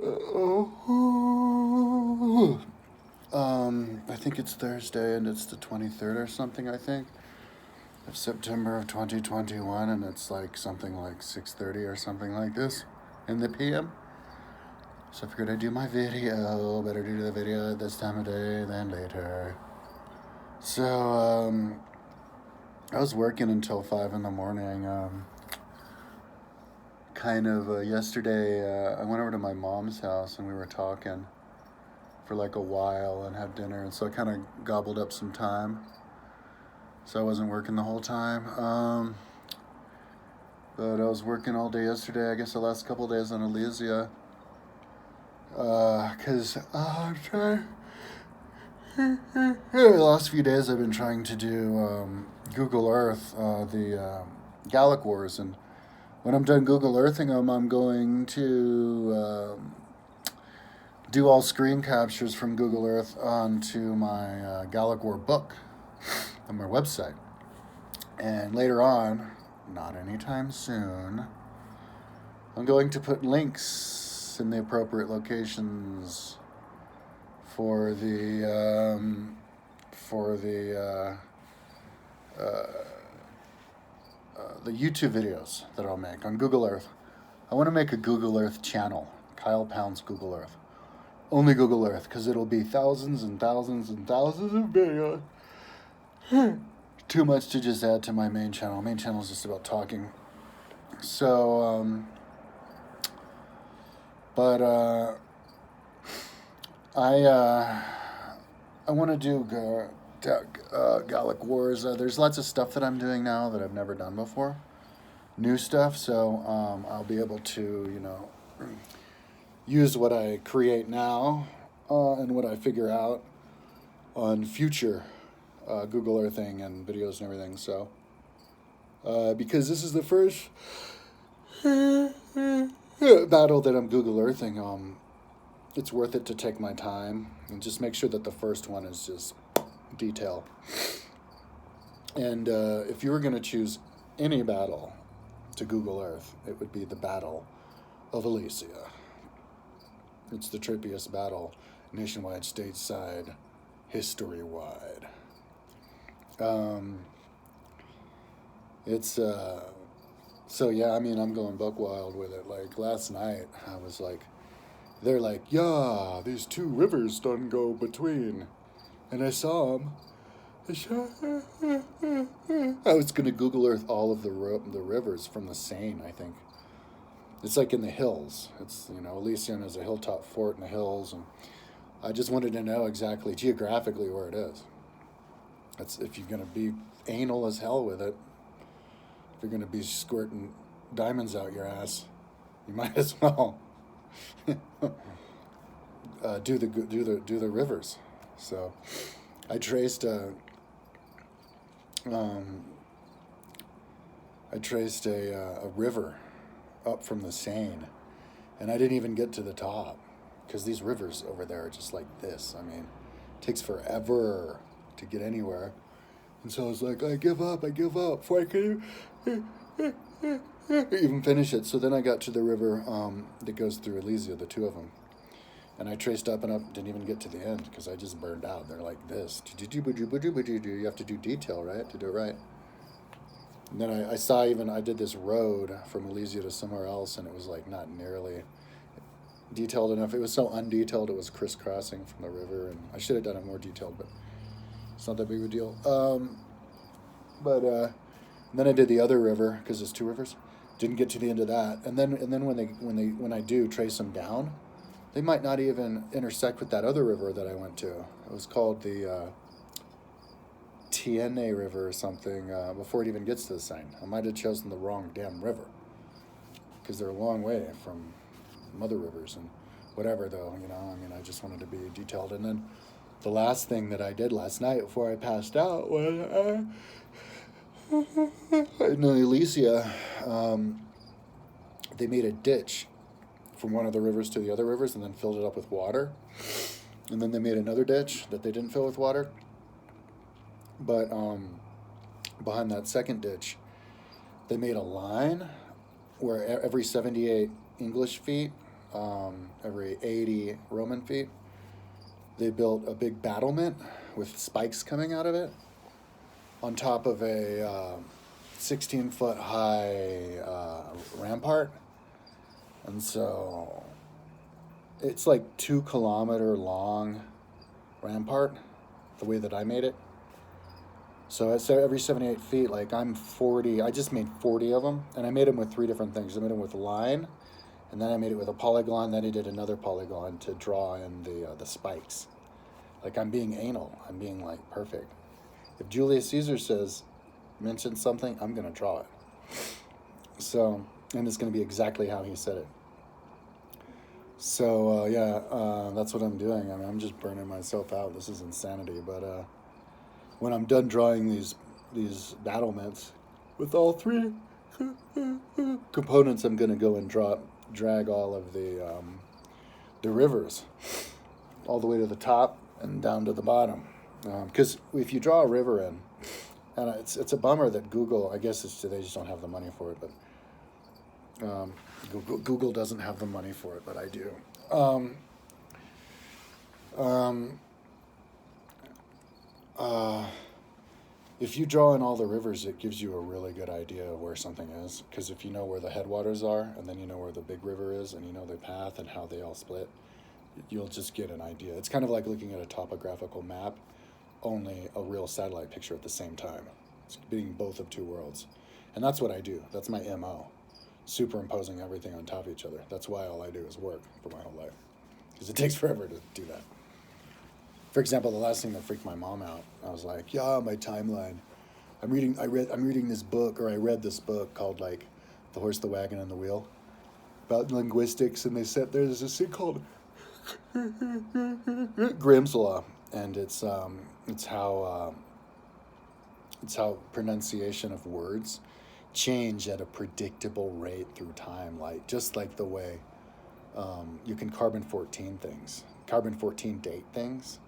I think it's Thursday and it's the 23rd or something, I think, of September of 2021, and it's like something like 6:30 or something like this in the PM. So if you're gonna do my video, better do the video at this time of day than later. So, I was working until 5 in the morning. Yesterday, I went over to my mom's house and we were talking for like a while and had dinner, and so I kind of gobbled up some time. So I wasn't working the whole time. But I was working all day yesterday. I guess the last couple of days on Alesia. Because I'm trying. The last few days I've been trying to do Google Earth, the Gallic Wars, and when I'm done Google Earthing them, I'm going to do all screen captures from Google Earth onto my Gallic War book on my website. And later on, not anytime soon, I'm going to put links in the appropriate locations for the YouTube videos that I'll make on Google Earth. I want to make a Google Earth channel, Kyle Pounds Google Earth. Only Google Earth, because it'll be thousands and thousands and thousands of videos. Too much to just add to my main channel. Main channel is just about talking. So, I want to do Gallic Wars. There's lots of stuff that I'm doing now that I've never done before. New stuff, so I'll be able to, use what I create now and what I figure out on future Google Earthing and videos and everything. So, because this is the first battle that I'm Google Earthing, it's worth it to take my time and just make sure that the first one is just detail. And if you were going to choose any battle to Google Earth, it would be the Battle of Alesia. It's the trippiest battle, nationwide, stateside, history-wide. So yeah, I mean, I'm going buck wild with it. Like last night, I was like, they're like, yeah, these two rivers don't go between. And I saw them. I was going to Google Earth all of the rivers from the Seine, I think. It's like in the hills. It's, Elysium is a hilltop fort in the hills. And I just wanted to know exactly geographically where it is. That's if you're going to be anal as hell with it. If you're going to be squirting diamonds out your ass, you might as well do the rivers. So I traced a river up from the Seine, and I didn't even get to the top because these rivers over there are just like this. I mean, it takes forever to get anywhere. And so I was like, I give up before I can even finish it. So then I got to the river that goes through Alesia, the two of them. And I traced up and up, didn't even get to the end because I just burned out. They're like this. You have to do detail, right, to do it right. And then I did this road from Alesia to somewhere else, and it was like not nearly detailed enough. It was so undetailed, it was crisscrossing from the river, and I should have done it more detailed, but it's not that big of a deal. And then I did the other river because there's two rivers. Didn't get to the end of that, and then when I do trace them down, they might not even intersect with that other river that I went to. It was called the Tiene River or something before it even gets to the Seine. I might have chosen the wrong damn river because they're a long way from other rivers and whatever, though. I just wanted to be detailed. And then the last thing that I did last night before I passed out was in Alesia, they made a ditch from one of the rivers to the other rivers and then filled it up with water. And then they made another ditch that they didn't fill with water. But behind that second ditch, they made a line where every 78 English feet every 80 Roman feet. They built a big battlement with spikes coming out of it on top of a 16-foot high rampart. And so it's like 2 kilometer long rampart, the way that I made it. So every 78 feet, like I'm 40, I just made 40 of them, and I made them with 3 different things. I made them with line, and then I made it with a polygon, then I did another polygon to draw in the spikes. Like I'm being anal, I'm being like perfect. If Julius Caesar mentions something, I'm gonna draw it. So, and it's gonna be exactly how he said it. So that's what I'm doing. I mean, I'm just burning myself out. This is insanity. But when I'm done drawing these battlements with all 3 components, I'm gonna go and drag all of the rivers all the way to the top and down to the bottom. Because if you draw a river in, and it's a bummer that Google, I guess they just don't have the money for it, but Google doesn't have the money for it, but I do. If you draw in all the rivers, it gives you a really good idea of where something is. Because if you know where the headwaters are, and then you know where the big river is, and you know the path and how they all split, you'll just get an idea. It's kind of like looking at a topographical map, only a real satellite picture at the same time. It's being both of 2 worlds. And that's what I do. That's my MO. Superimposing everything on top of each other. That's why all I do is work for my whole life. Because it takes forever to do that. For example, the last thing that freaked my mom out, I was like, yeah, my timeline. I read this book called like The Horse, the Wagon, and the Wheel, about linguistics, and they said there's this thing called Grimm's Law, and it's how pronunciation of words change at a predictable rate through time, like just like the way you can carbon-14 date things.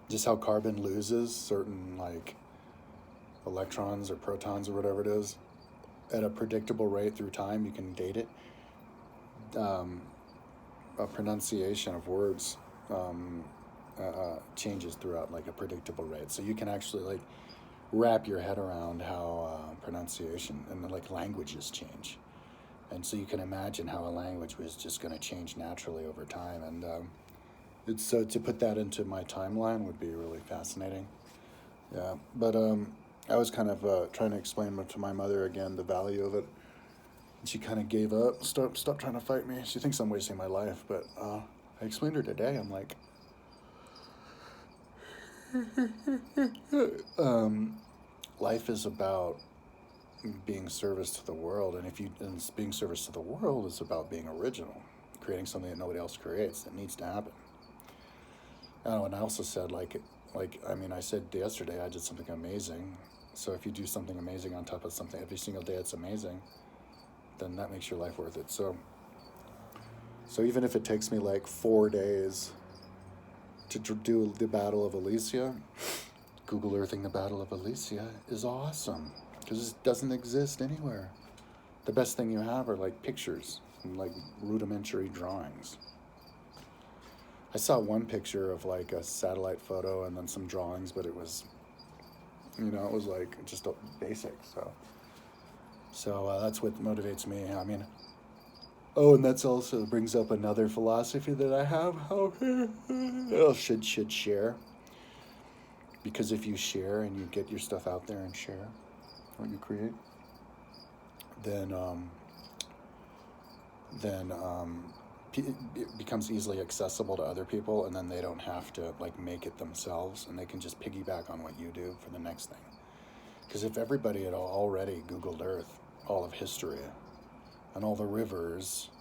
Just how carbon loses certain like electrons or protons or whatever it is at a predictable rate through time, you can date it. A pronunciation of words changes throughout like a predictable rate, so you can actually like wrap your head around how pronunciation and like languages change, and so you can imagine how a language was just going to change naturally over time. And it's so to put that into my timeline would be really fascinating. Yeah, but I was kind of trying to explain to my mother again the value of it, and she kind of gave up. Stop trying to fight me. She thinks I'm wasting my life, but I explained to her today. I'm like, life is about being service to the world, and being service to the world is about being original, creating something that nobody else creates. That needs to happen. And I also said I said yesterday I did something amazing. So if you do something amazing on top of something every single day, it's amazing. Then that makes your life worth it. So even if it takes me like 4 days to do the Battle of Alesia, Google Earthing the Battle of Alesia is awesome because it doesn't exist anywhere. The best thing you have are like pictures and like rudimentary drawings. I saw one picture of like a satellite photo and then some drawings, but it was, it was like just a basic. So that's what motivates me. I mean, and that's also brings up another philosophy that I have. Should share. Because if you share and you get your stuff out there and share what you create, then it becomes easily accessible to other people, and then they don't have to like make it themselves, and they can just piggyback on what you do for the next thing. Because if everybody had already Googled Earth, all of history, and all the rivers,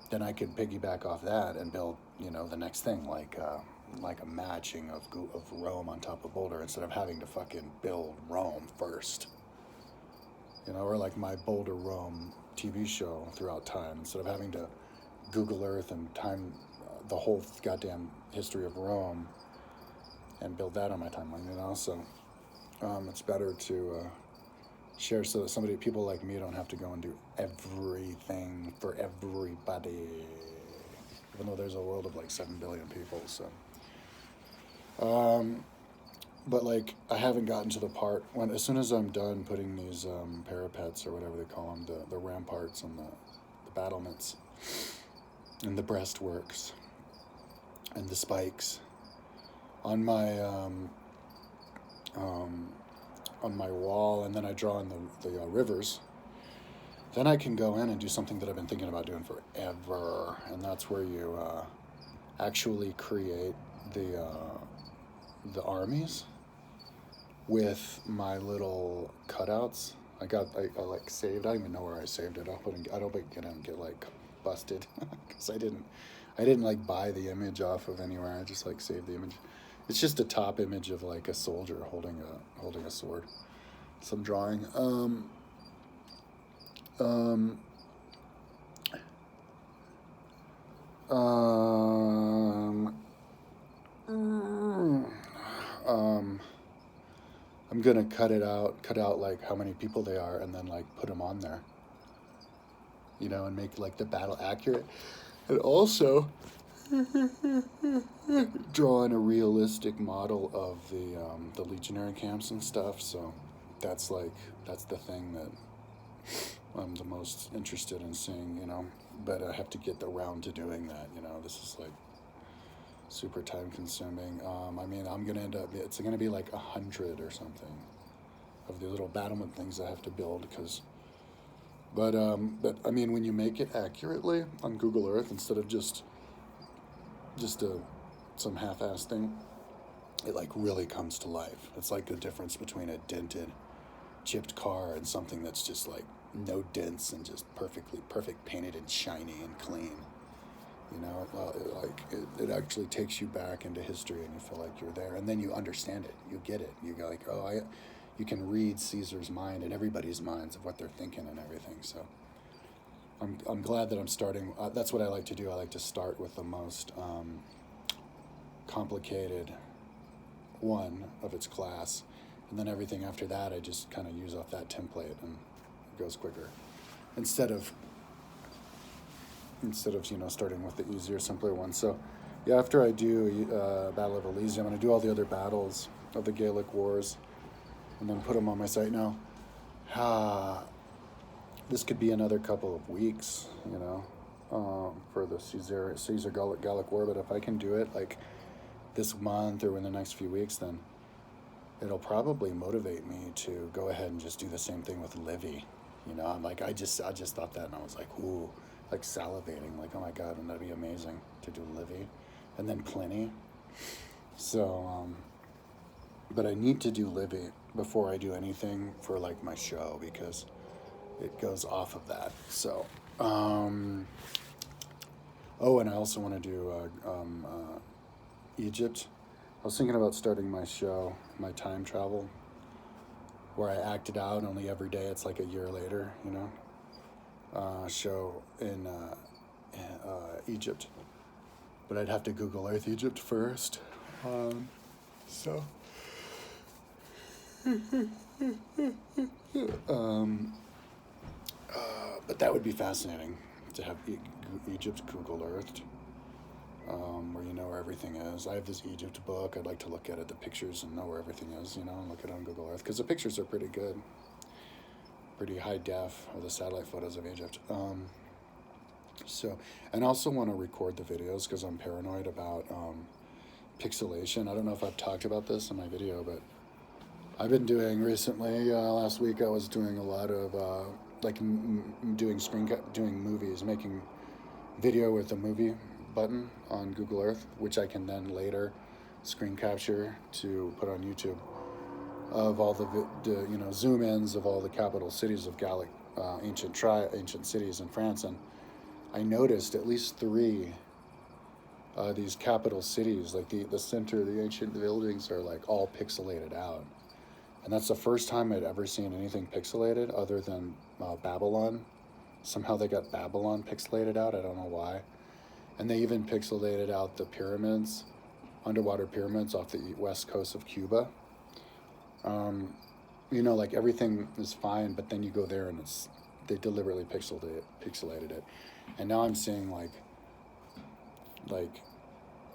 then I could piggyback off that and build, the next thing, like a matching of Rome on top of Boulder, instead of having to fucking build Rome first. Or like my Boulder Rome TV show throughout time, instead of having to Google Earth and time the whole goddamn history of Rome and build that on my timeline, So it's better to share so that people like me don't have to go and do everything for everybody. Even though there's a world of like 7 billion people, so. But like, I haven't gotten to the part when, as soon as I'm done putting these parapets or whatever they call them, the ramparts and the battlements and the breastworks and the spikes on my wall, and then I draw in the rivers. Then I can go in and do something that I've been thinking about doing forever, and that's where you actually create the armies with my little cutouts. I like saved. I don't even know where I saved it. I don't get like busted because I didn't like buy the image off of anywhere. I just like saved the image. It's just a top image of like a soldier holding a sword. Some drawing. Um, I'm gonna cut out like how many people they are, and then like put them on there, and make like the battle accurate, and also draw in a realistic model of the legionary camps and stuff. So that's the thing that I'm the most interested in seeing, but I have to get around to doing that. This is like super time consuming. I mean, it's gonna be like 100 or something of the little battlement things I have to build, but I mean, when you make it accurately on Google Earth instead of just some half-assed thing, it like really comes to life. It's like the difference between a dented, chipped car and something that's just like no dents and just perfect painted and shiny and clean. It actually takes you back into history, and you feel like you're there, and then you understand it, you get it, you go like, you can read Caesar's mind and everybody's minds of what they're thinking and everything. So I'm glad that I'm starting. That's what I like to do. I like to start with the most complicated one of its class, and then everything after that I just kind of use off that template, and it goes quicker. Instead of starting with the easier, simpler one. So yeah, after I do Battle of Alesia, I'm going to do all the other battles of the Gaelic Wars and then put them on my site. Now, this could be another couple of weeks, for the Caesar Gallic War, but if I can do it like this month or in the next few weeks, then it'll probably motivate me to go ahead and just do the same thing with Livy. I'm like, I just thought that, and I was like, ooh, like salivating, like, oh my God, wouldn't that be amazing to do Livy, and then Pliny. So, but I need to do Livy before I do anything for like my show, because it goes off of that. So, and I also want to do Egypt. I was thinking about starting my show, my time travel, where I act it out, only every day it's like a year later, show in Egypt. But I'd have to Google Earth Egypt first. So. But that would be fascinating to have Egypt Google Earthed, where you know where everything is. I have this Egypt book. I'd like to look at it, the pictures, and know where everything is, and look at it on Google Earth, because the pictures are pretty good, pretty high def, of the satellite photos of Egypt. So, and I also want to record the videos, because I'm paranoid about pixelation. I don't know if I've talked about this in my video, but I've been doing recently, last week I was doing a lot of doing movies, making video with the movie button on Google Earth, which I can then later screen capture to put on YouTube, of all the zoom ins of all the capital cities of Gallic ancient cities in France. And I noticed at least 3 these capital cities, like the center, the ancient buildings are like all pixelated out. And that's the first time I'd ever seen anything pixelated other than Babylon. Somehow they got Babylon pixelated out. I don't know why. And they even pixelated out the pyramids, underwater pyramids off the west coast of Cuba. And like everything is fine, but then you go there and they deliberately pixelated it, and now I'm seeing like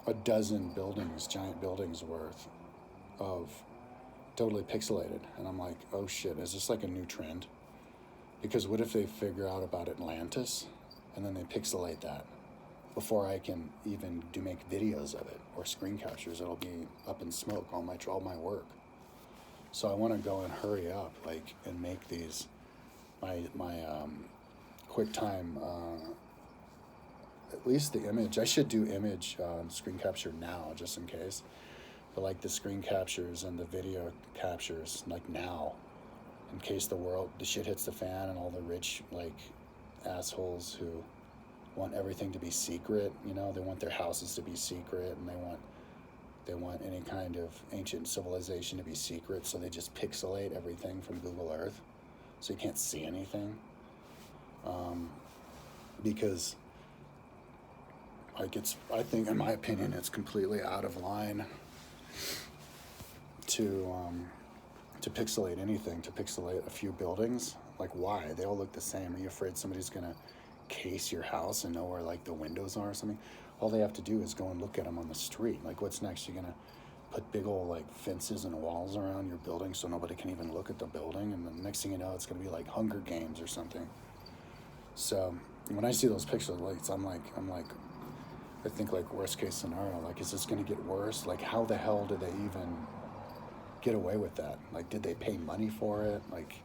a dozen buildings, giant buildings worth of totally pixelated, and I'm like, oh shit, is this like a new trend? Because what if they figure out about Atlantis, and then they pixelate that before I can even make videos of it or screen captures? It'll be up in smoke, all my work. So I want to go and hurry up, like, and make these my QuickTime. At least the image. I should do image screen capture now, just in case. But like the screen captures and the video captures, like now, in case the shit hits the fan and all the rich like assholes who want everything to be secret. They want their houses to be secret, and they want any kind of ancient civilization to be secret, so they just pixelate everything from Google Earth, so you can't see anything. Because I think, in my opinion, it's completely out of line to pixelate anything, to pixelate a few buildings. Like, why? They all look the same. Are you afraid somebody's gonna case your house and know where like the windows are or something? All they have to do is go and look at them on the street. Like, what's next? You're gonna put big old like fences and walls around your building so nobody can even look at the building, and the next thing you know, it's gonna be like Hunger Games or something. So when I see those pixelates, I'm like, I think like worst case scenario, like, is this gonna get worse? Like, how the hell did they even get away with that? Like, did they pay money for it? Like,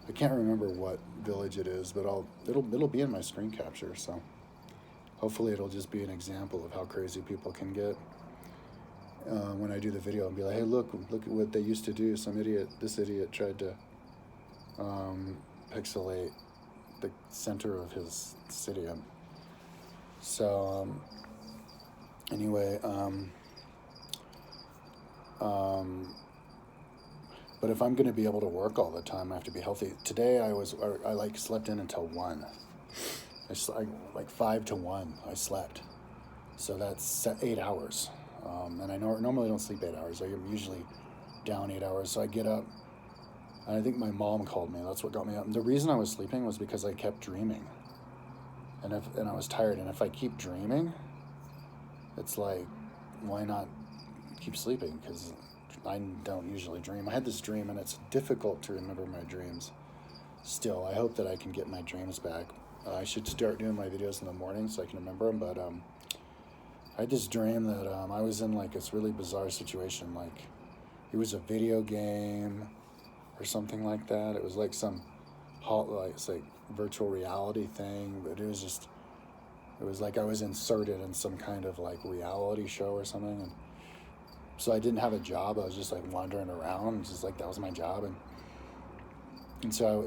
I can't remember what village it is, but it'll be in my screen capture. So hopefully it'll just be an example of how crazy people can get when I do the video, and be like, hey, look at what they used to do. This idiot tried to pixelate the center of his city. So anyway, but if I'm going to be able to work all the time, I have to be healthy. Today I like slept in until 1. Like 5 to 1 I slept. So that's 8 hours. And I normally don't sleep 8 hours. I'm usually down 8 hours. So I get up, and I think my mom called me. That's what got me up. And the reason I was sleeping was because I kept dreaming. And I was tired. And if I keep dreaming, it's like, why not keep sleeping? Because I don't usually dream. I had this dream, and it's difficult to remember my dreams. Still, I hope that I can get my dreams back. I should start doing my videos in the morning so I can remember them. But I had this dream that I was in like this really bizarre situation. Like, it was a video game or something like that. It was like it's like virtual reality thing, but it was like I was inserted in some kind of like reality show or something. And so I didn't have a job. I was just like wandering around. Just like that was my job. And so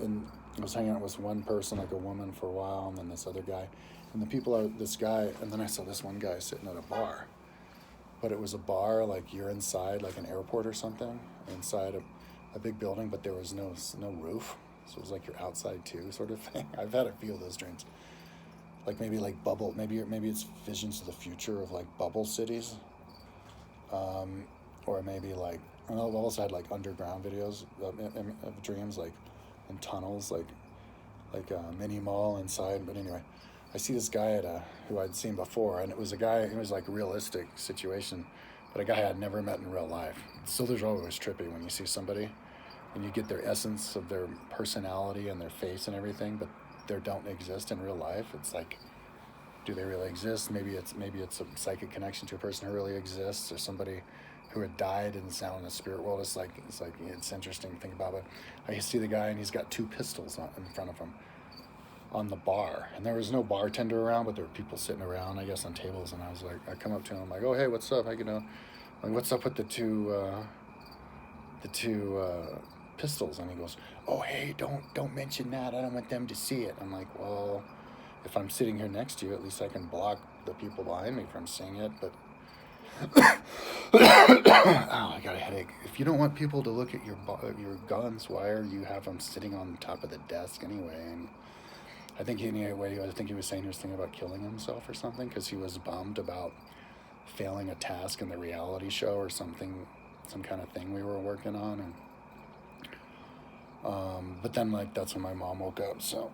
I was hanging out with one person, like a woman, for a while, and then this other guy. And this guy, and then I saw this one guy sitting at a bar. But it was a bar, like you're inside, like an airport or something, inside a big building, but there was no roof. So it was like you're outside too, sort of thing. I've had a few of those dreams. Like maybe like bubble, maybe it's visions of the future of like bubble cities. Or maybe like, I've also had like underground videos of dreams, like in tunnels, like a mini mall inside. But anyway, I see this guy who I'd seen before, and it was like a realistic situation, but a guy I'd never met in real life. So there's always trippy when you see somebody and you get their essence of their personality and their face and everything, but they don't exist in real life. It's like, do they really exist? Maybe it's a psychic connection to a person who really exists, or somebody who had died and is now in the spirit world. It's interesting to think about it. I see the guy, and he's got 2 pistols in front of him on the bar, and there was no bartender around, but there were people sitting around, I guess, on tables. And I come up to him, I'm like, oh, hey, what's up? Like, what's up with the two pistols? And he goes, oh, hey, don't mention that. I don't want them to see it. I'm like, well, if I'm sitting here next to you, at least I can block the people behind me from seeing it. But oh, I got a headache. If you don't want people to look at your guns, why are you have them sitting on top of the desk anyway? And I think he was saying he was thinking about killing himself or something, because he was bummed about failing a task in the reality show or something, some kind of thing we were working on. And But then like that's when my mom woke up. So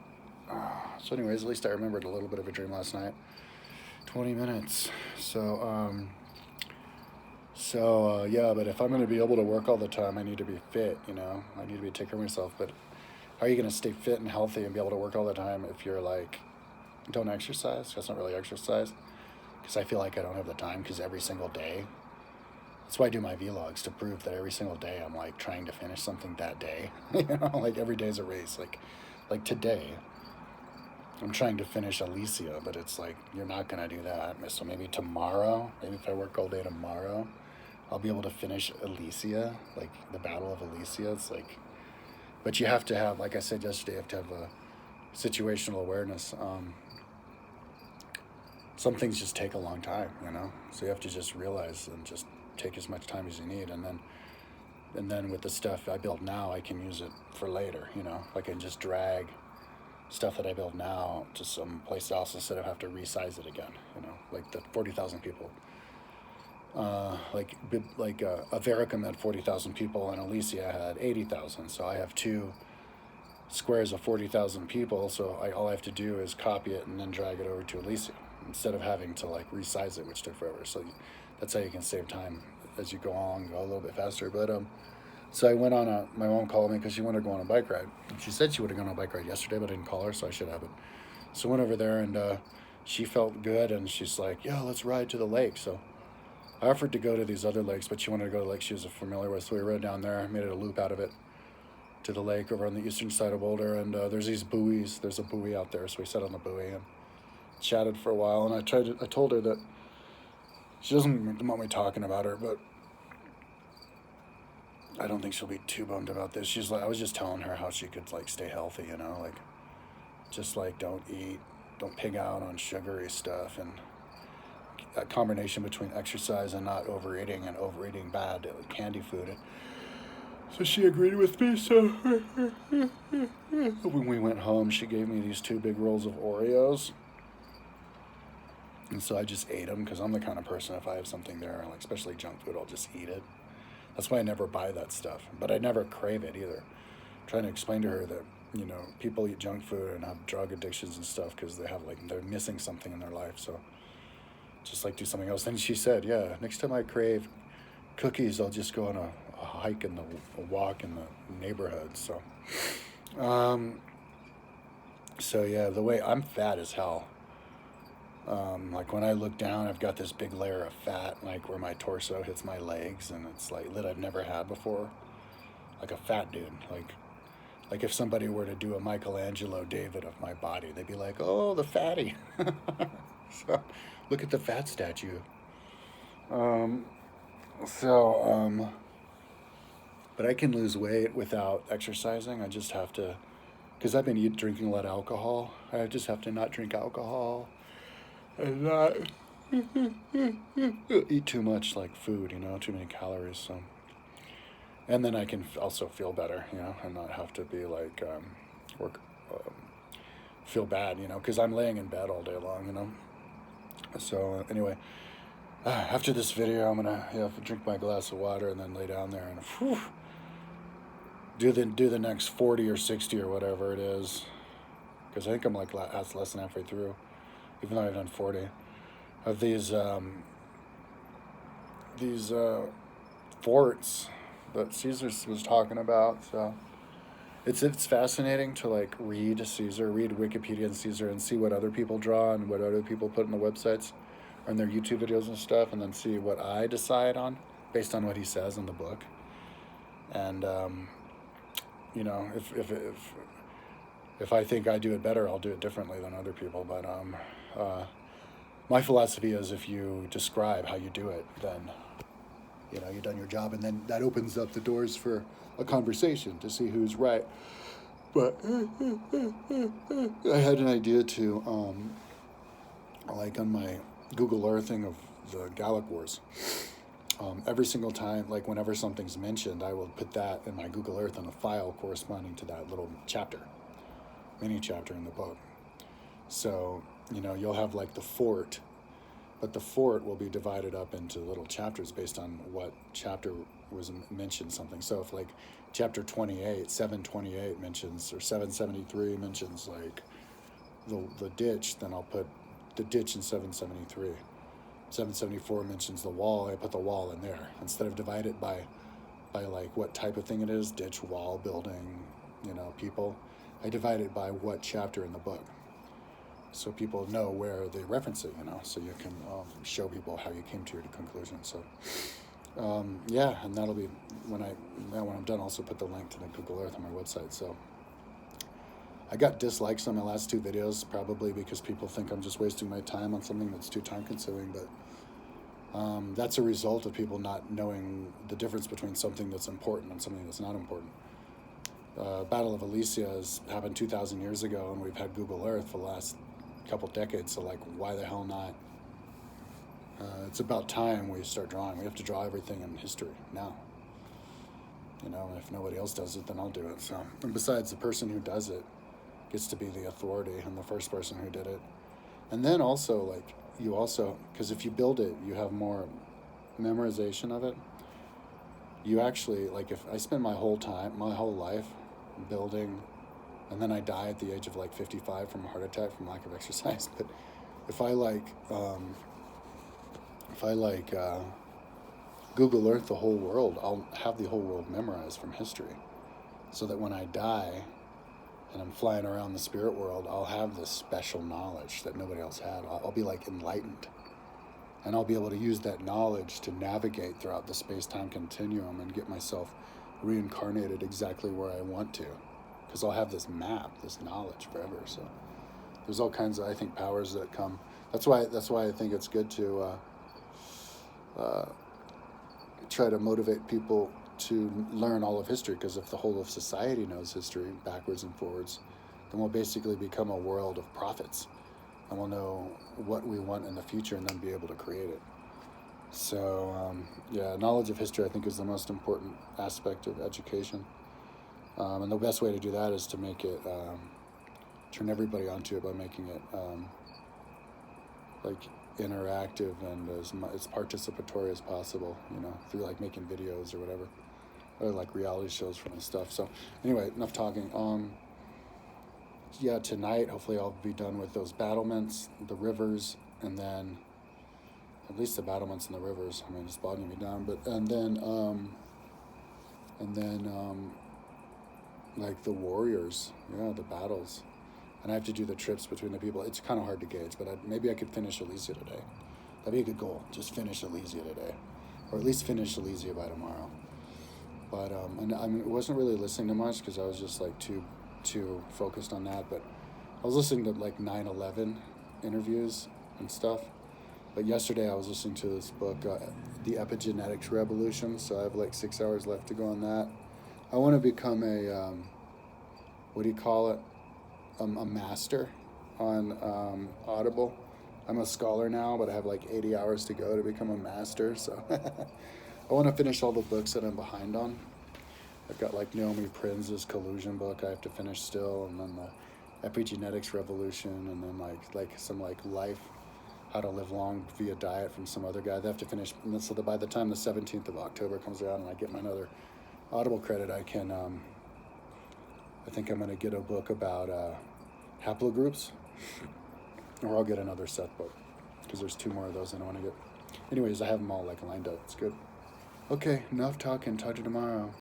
anyways, at least I remembered a little bit of a dream last night. 20 minutes. Yeah, but if I'm going to be able to work all the time, I need to be fit, you know? I need to be taking care of myself. But how are you going to stay fit and healthy and be able to work all the time if you're like, don't exercise? That's not really exercise. Because I feel like I don't have the time because every single day, that's why I do my vlogs, to prove that every single day I'm like trying to finish something that day. You know, like every day's a race. Like today, I'm trying to finish Alesia, but it's like, you're not going to do that. So maybe tomorrow, maybe if I work all day tomorrow, I'll be able to finish Alesia, like the Battle of Alesia. It's like, but you have to have, like I said yesterday, you have to have a situational awareness. Some things just take a long time, you know? So you have to just realize and just take as much time as you need. And then with the stuff I build now, I can use it for later, you know? I can just drag stuff that I build now to some place else instead of have to resize it again, you know? Like the 40,000 people. Avaricum had 40,000 people and Alesia had 80,000. So I have two squares of 40,000 people. So all I have to do is copy it and then drag it over to Alesia instead of having to like resize it, which took forever. So that's how you can save time as you go on, go a little bit faster. But so I went on my mom called me because she wanted to go on a bike ride. She said she would have gone on a bike ride yesterday, but I didn't call her, so I should have it. So I went over there and she felt good and she's like, yeah, let's ride to the lake. So I offered to go to these other lakes, but she wanted to go to lakes she was familiar with. So we rode down there, made it a loop out of it to the lake over on the eastern side of Boulder. And there's these buoys. There's a buoy out there. So we sat on the buoy and chatted for a while. And I told her that she doesn't want me talking about her, but I don't think she'll be too bummed about this. She's like, I was just telling her how she could like stay healthy, you know, like just like don't pig out on sugary stuff, and a combination between exercise and not overeating and overeating bad candy food. So she agreed with me. So when we went home, she gave me these 2 big rolls of Oreos. And so I just ate them because I'm the kind of person, if I have something there, like especially junk food, I'll just eat it. That's why I never buy that stuff. But I never crave it either. I'm trying to explain to her that, you know, people eat junk food and have drug addictions and stuff because they're missing something in their life. So just like do something else. Then she said, yeah, next time I crave cookies, I'll just go on a hike and a walk in the neighborhood. So, yeah, the way I'm fat as hell. Like when I look down, I've got this big layer of fat, like where my torso hits my legs, and it's like that I've never had before. Like a fat dude. Like if somebody were to do a Michelangelo David of my body, they'd be like, oh, the fatty. So look at the fat statue. But I can lose weight without exercising. I just have to, because I've been drinking a lot of alcohol. I just have to not drink alcohol and not eat too much like food, you know, too many calories. So, and then I can also feel better, you know, and not have to be like feel bad, you know, because I'm laying in bed all day long, you know. So anyway, after this video, I'm gonna have to drink my glass of water and then lay down there and do the next 40 or 60 or whatever it is, because I think I'm like less than halfway through, even though I've done 40 of these forts that Caesar was talking about. So it's fascinating to like read Wikipedia and Caesar and see what other people draw and what other people put in the websites or in their YouTube videos and stuff, and then see what I decide on based on what he says in the book. And you know, if I think I do it better, I'll do it differently than other people. But my philosophy is, if you describe how you do it, then you know you've done your job, and then that opens up the doors for a conversation to see who's right. But I had an idea to like on my Google Earthing of the Gallic Wars. Every single time, like whenever something's mentioned, I will put that in my Google Earth on a file corresponding to that little mini chapter in the book. So, you know, you'll have like the fort, but the fort will be divided up into little chapters based on what chapter mentioned something. So if like chapter 28, 728 mentions, or 773 mentions like the ditch, then I'll put the ditch in 773. 774 mentions the wall, I put the wall in there. Instead of divide it by like what type of thing it is, ditch, wall, building, people, I divide it by what chapter in the book. So people know where they reference it, so you can show people how you came to your conclusion. So yeah, and that'll be when I'm done. Also put the link to the Google Earth on my website. So I got dislikes on my last two videos, probably because people think I'm just wasting my time on something that's too time consuming. But that's a result of people not knowing the difference between something that's important and something that's not important. Battle of Alesia has happened 2,000 years ago, and we've had Google Earth for the last couple decades. So like, why the hell not? It's about time we start drawing. We have to draw everything in history now. If nobody else does it, then I'll do it. So, and besides, the person who does it gets to be the authority and the first person who did it. And then also, like, because if you build it, you have more memorization of it. You actually, like, if I spend my whole life building, and then I die at the age of like 55 from a heart attack from lack of exercise. But if I Google Earth the whole world, I'll have the whole world memorized from history, so that when I die and I'm flying around the spirit world, I'll have this special knowledge that nobody else had. I'll be like enlightened, and I'll be able to use that knowledge to navigate throughout the space-time continuum and get myself reincarnated exactly where I want to, because I'll have this map, this knowledge forever. So there's all kinds of, I think, powers that come. That's why I think it's good to try to motivate people to learn all of history, because if the whole of society knows history backwards and forwards, then we'll basically become a world of prophets, and we'll know what we want in the future and then be able to create it. So yeah, knowledge of history I think is the most important aspect of education, and the best way to do that is to make it turn everybody onto it by making it like interactive and as participatory as possible, through like making videos or whatever, or like reality shows for my stuff. So anyway, enough talking. Yeah, tonight hopefully I'll be done with those battlements, the rivers, and then at least the battlements and the rivers. I mean, it's bogging me down, but and then like the warriors, the battles. And I have to do the trips between the people. It's kind of hard to gauge, but maybe I could finish Alesia today. That'd be a good goal. Just finish Alesia today, or at least finish Alesia by tomorrow. But and I mean, I wasn't really listening to much because I was just like too focused on that. But I was listening to like 9/11 interviews and stuff. But yesterday I was listening to this book, The Epigenetics Revolution. So I have like 6 hours left to go on that. I want to become a what do you call it? A master on Audible. I'm a scholar now, but I have like 80 hours to go to become a master. So I want to finish all the books that I'm behind on. I've got like Naomi Prinz's Collusion book I have to finish still, and then the Epigenetics Revolution, and then like some like life, how to live long via diet from some other guy. They have to finish, so that by the time the 17th of October comes around and I get my another Audible credit, I can I think I'm going to get a book about haplogroups, or I'll get another Seth book, because there's 2 more of those and I want to get. Anyways, I have them all like lined up. It's good. Okay, enough talking. Talk to you tomorrow.